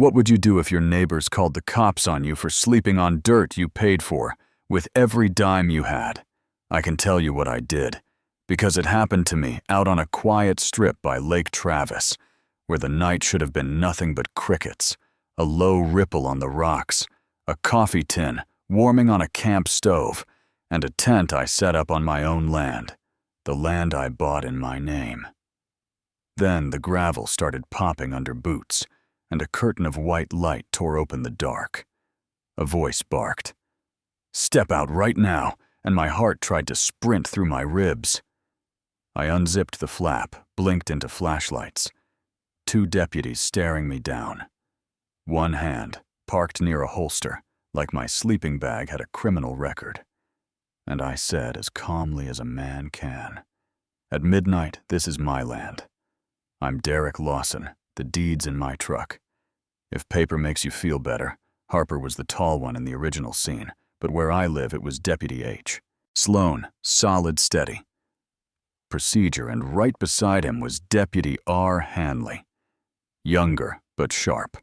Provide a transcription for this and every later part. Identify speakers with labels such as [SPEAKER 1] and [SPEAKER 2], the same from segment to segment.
[SPEAKER 1] What would you do if your neighbors called the cops on you for sleeping on dirt you paid for with every dime you had? I can tell you what I did, because it happened to me out on a quiet strip by Lake Travis, where the night should have been nothing but crickets, a low ripple on the rocks, a coffee tin warming on a camp stove, and a tent I set up on my own land, the land I bought in my name. Then the gravel started popping under boots, and a curtain of white light tore open the dark. A voice barked, "Step out right now," and my heart tried to sprint through my ribs. I unzipped the flap, blinked into flashlights. 2 deputies staring me down. One hand, parked near a holster, like my sleeping bag had a criminal record. And I said as calmly as a man can, "At midnight, this is my land. I'm Derek Lawson, the deed's in my truck. If paper makes you feel better, Harper was the tall one in the original scene, but where I live it was Deputy H. Sloan, solid steady. Procedure, and right beside him was Deputy R. Hanley. Younger, but sharp.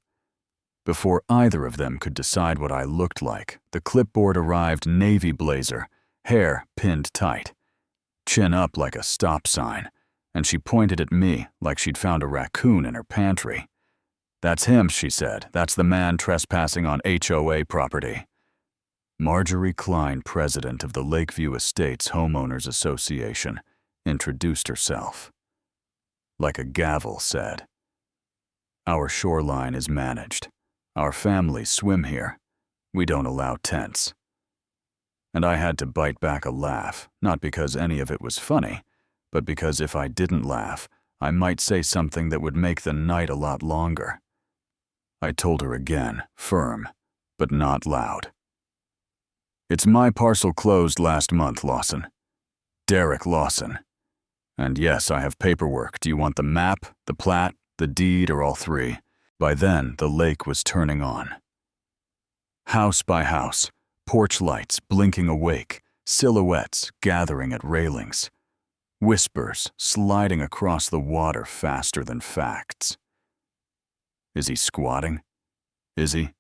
[SPEAKER 1] Before either of them could decide what I looked like, the clipboard arrived navy blazer, hair pinned tight, chin up like a stop sign, and she pointed at me like she'd found a raccoon in her pantry. "That's him," she said. "That's the man trespassing on HOA property." Marjorie Klein, president of the Lakeview Estates Homeowners Association, introduced herself. Like a gavel said, "Our shoreline is managed. Our families swim here. We don't allow tents." And I had to bite back a laugh, not because any of it was funny, but because if I didn't laugh, I might say something that would make the night a lot longer. I told her again, firm, but not loud. "It's my parcel closed last month, Lawson. Derek Lawson. And yes, I have paperwork. Do you want the map, the plat, the deed, or all three?" By then, the lake was turning on. House by house, porch lights blinking awake, silhouettes gathering at railings, whispers sliding across the water faster than facts. Is he squatting? Is he?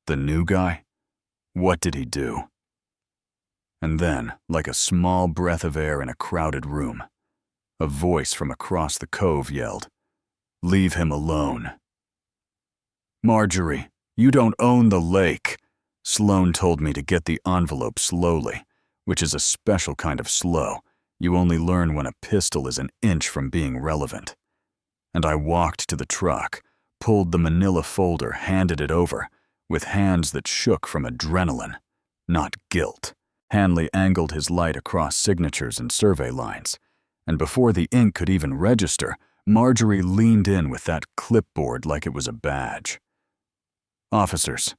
[SPEAKER 1] The new guy? What did he do? And then, like a small breath of air in a crowded room, a voice from across the cove yelled, "Leave him alone." "Marjorie, you don't own the lake." Sloan told me to get the envelope slowly, which is a special kind of slow. You only learn when a pistol is an inch from being relevant. And I walked to the truck, pulled the manila folder, handed it over, with hands that shook from adrenaline, not guilt. Hanley angled his light across signatures and survey lines, and before the ink could even register, Marjorie leaned in with that clipboard like it was a badge. "Officers,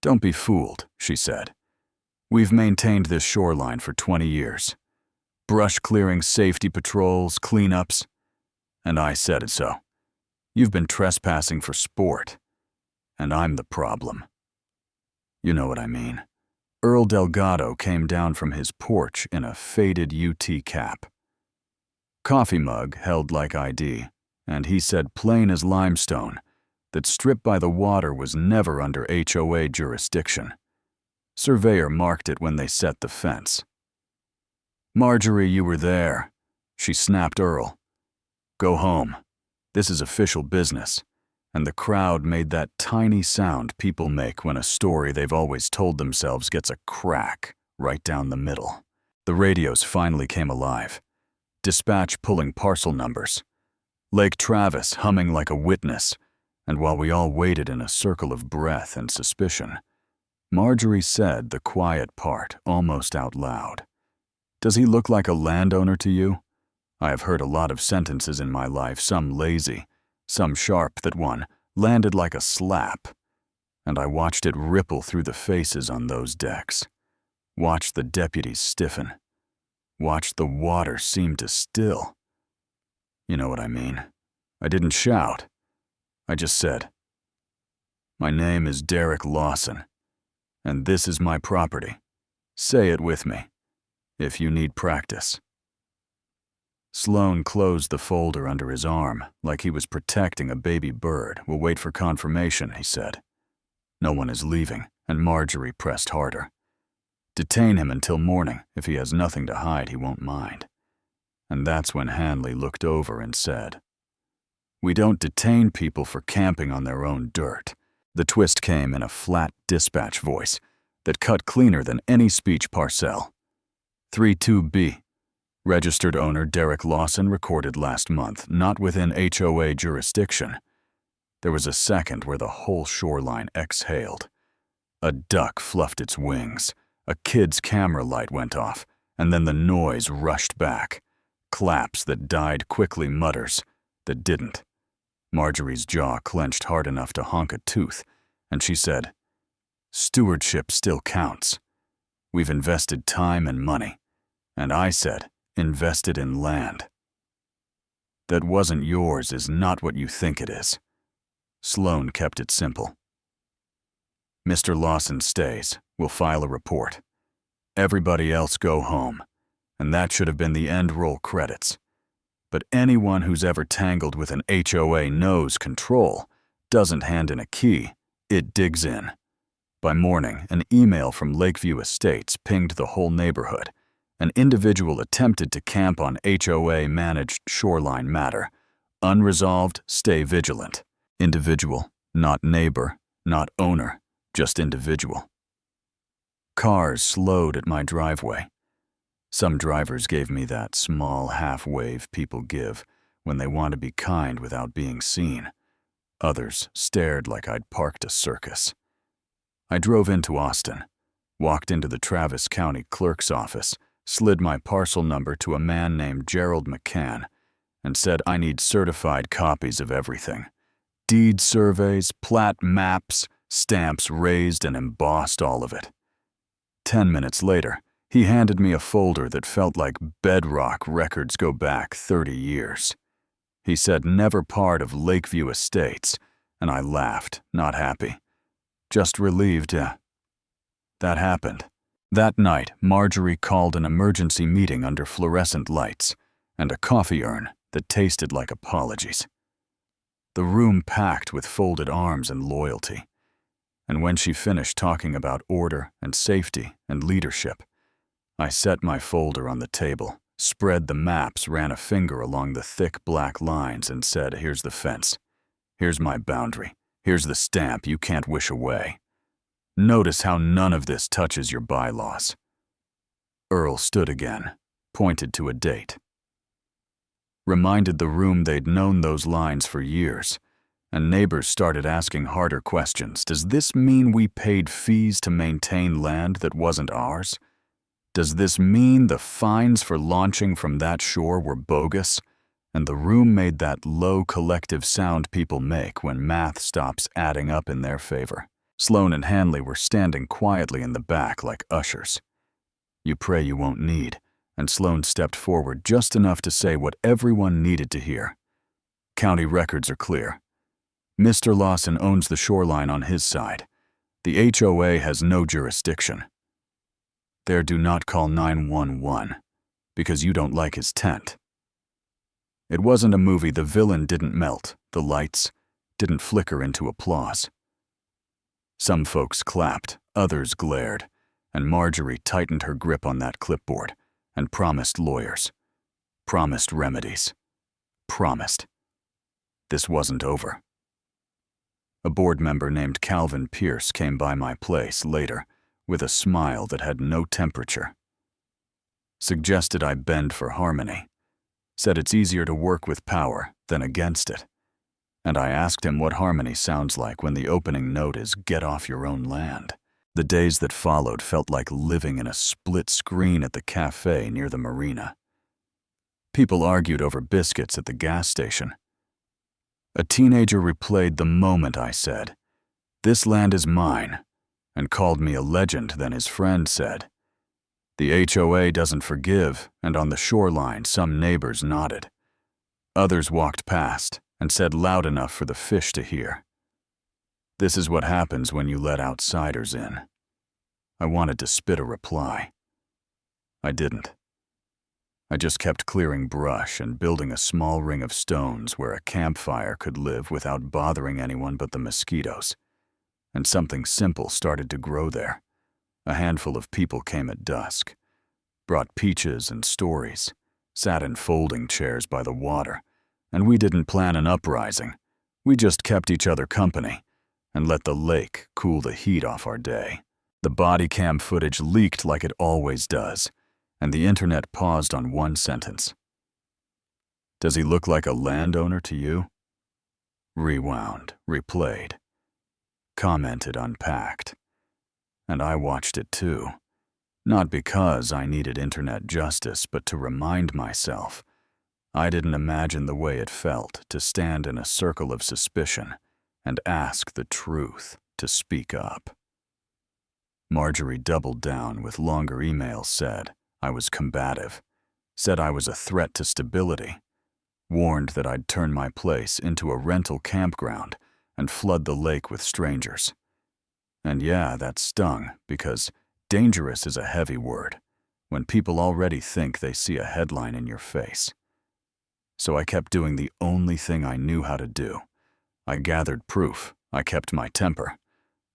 [SPEAKER 1] don't be fooled," she said. "We've maintained this shoreline for 20 years. Brush clearing, safety patrols, cleanups. And I said it so. You've been trespassing for sport, and I'm the problem. You know what I mean." Earl Delgado came down from his porch in a faded UT cap. Coffee mug held like ID, and he said plain as limestone that strip by the water was never under HOA jurisdiction. Surveyor marked it when they set the fence. "Marjorie, you were there," she snapped Earl. "Go home. This is official business." And the crowd made that tiny sound people make when a story they've always told themselves gets a crack right down the middle. The radios finally came alive. Dispatch pulling parcel numbers. Lake Travis humming like a witness, and while we all waited in a circle of breath and suspicion, Marjorie said the quiet part almost out loud. "Does he look like a landowner to you? I have heard a lot of sentences in my life, some lazy, some sharp that one landed like a slap, and I watched it ripple through the faces on those decks, watched the deputies stiffen, watched the water seem to still. You know what I mean. I didn't shout. I just said, 'My name is Derek Lawson, and this is my property. Say it with me, if you need practice.'" Sloan closed the folder under his arm like he was protecting a baby bird. We'll wait for confirmation, he said. No one is leaving, and Marjorie pressed harder. Detain him until morning. If he has nothing to hide, he won't mind. And that's when Hanley looked over and said, "We don't detain people for camping on their own dirt." The twist came in a flat dispatch voice that cut cleaner than any speech parcel. 32B. Registered owner Derek Lawson recorded last month, not within HOA jurisdiction. There was a second where the whole shoreline exhaled. A duck fluffed its wings, a kid's camera light went off, and then the noise rushed back. Claps that died quickly, mutters that didn't. Marjorie's jaw clenched hard enough to honk a tooth, and she said, "Stewardship still counts. We've invested time and money." And I said, "Invested in land. That wasn't yours is not what you think it is." Sloan kept it simple. "Mr. Lawson stays. We'll file a report. Everybody else go home." And that should have been the end roll credits. But anyone who's ever tangled with an HOA knows control doesn't hand in a key, it digs in. By morning, an email from Lakeview Estates pinged the whole neighborhood. An individual attempted to camp on HOA-managed shoreline matter. Unresolved, stay vigilant. Individual, not neighbor, not owner, just individual. Cars slowed at my driveway. Some drivers gave me that small half-wave people give when they want to be kind without being seen. Others stared like I'd parked a circus. I drove into Austin, walked into the Travis County Clerk's office, slid my parcel number to a man named Gerald McCann, and said I need certified copies of everything. Deed surveys, plat maps, stamps raised and embossed, all of it. 10 minutes later, he handed me a folder that felt like bedrock records go back 30 years. He said never part of Lakeview Estates, and I laughed, not happy. Just relieved, That happened. That night, Marjorie called an emergency meeting under fluorescent lights and a coffee urn that tasted like apologies. The room packed with folded arms and loyalty. And when she finished talking about order and safety and leadership, I set my folder on the table, spread the maps, ran a finger along the thick black lines, and said, "Here's the fence. Here's my boundary. Here's the stamp you can't wish away. Notice how none of this touches your bylaws." Earl stood again, pointed to a date. Reminded the room they'd known those lines for years, and neighbors started asking harder questions. Does this mean we paid fees to maintain land that wasn't ours? Does this mean the fines for launching from that shore were bogus, and the room made that low collective sound people make when math stops adding up in their favor? Sloan and Hanley were standing quietly in the back like ushers. You pray you won't need, and Sloan stepped forward just enough to say what everyone needed to hear. County records are clear. Mr. Lawson owns the shoreline on his side. The HOA has no jurisdiction. There, do not call 911, because you don't like his tent. It wasn't a movie. The villain didn't melt, the lights didn't flicker into applause. Some folks clapped, others glared, and Marjorie tightened her grip on that clipboard and promised lawyers, promised remedies, promised. This wasn't over. A board member named Calvin Pierce came by my place later with a smile that had no temperature. Suggested I bend for harmony. Said it's easier to work with power than against it. And I asked him what harmony sounds like when the opening note is "Get off your own land." The days that followed felt like living in a split screen at the cafe near the marina. People argued over biscuits at the gas station. A teenager replayed the moment I said, "This land is mine," and called me a legend. Then his friend said, "The HOA doesn't forgive," and on the shoreline some neighbors nodded. Others walked past and said loud enough for the fish to hear. This is what happens when you let outsiders in. I wanted to spit a reply. I didn't. I just kept clearing brush and building a small ring of stones where a campfire could live without bothering anyone but the mosquitoes. And something simple started to grow there. A handful of people came at dusk, brought peaches and stories, sat in folding chairs by the water, and we didn't plan an uprising. We just kept each other company and let the lake cool the heat off our day. The body cam footage leaked like it always does, and the internet paused on one sentence. Does he look like a landowner to you? Rewound, replayed, commented, unpacked. And I watched it too. Not because I needed internet justice, but to remind myself I didn't imagine the way it felt to stand in a circle of suspicion and ask the truth to speak up. Marjorie doubled down with longer emails, said I was combative, said I was a threat to stability, warned that I'd turn my place into a rental campground and flood the lake with strangers. And yeah, that stung, because dangerous is a heavy word when people already think they see a headline in your face. So I kept doing the only thing I knew how to do. I gathered proof, I kept my temper.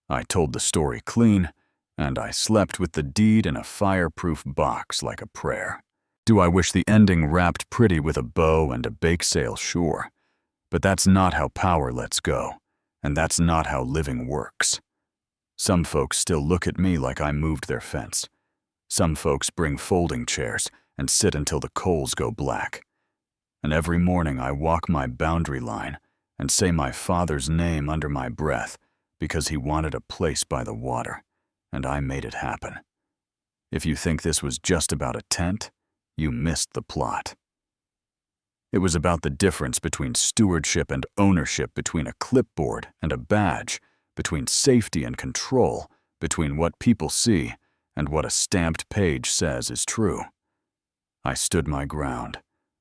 [SPEAKER 1] I told the story clean, and I slept with the deed in a fireproof box like a prayer. Do I wish the ending wrapped pretty with a bow and a bake sale? Sure. But that's not how power lets go, and that's not how living works. Some folks still look at me like I moved their fence. Some folks bring folding chairs and sit until the coals go black. And every morning I walk my boundary line and say my father's name under my breath because he wanted a place by the water, and I made it happen. If you think this was just about a tent, you missed the plot. It was about the difference between stewardship and ownership, between a clipboard and a badge, between safety and control, between what people see and what a stamped page says is true. I stood my ground,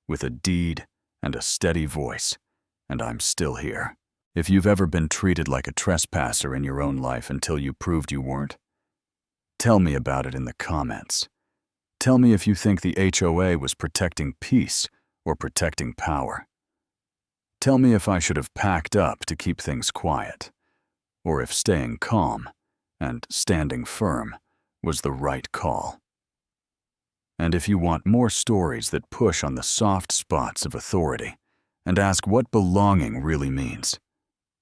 [SPEAKER 1] with a deed and a steady voice, and I'm still here. If you've ever been treated like a trespasser in your own life until you proved you weren't, tell me about it in the comments. Tell me if you think the HOA was protecting peace or protecting power. Tell me if I should have packed up to keep things quiet, or if staying calm and standing firm was the right call. And if you want more stories that push on the soft spots of authority and ask what belonging really means,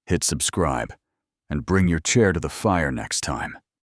[SPEAKER 1] hit subscribe and bring your chair to the fire next time.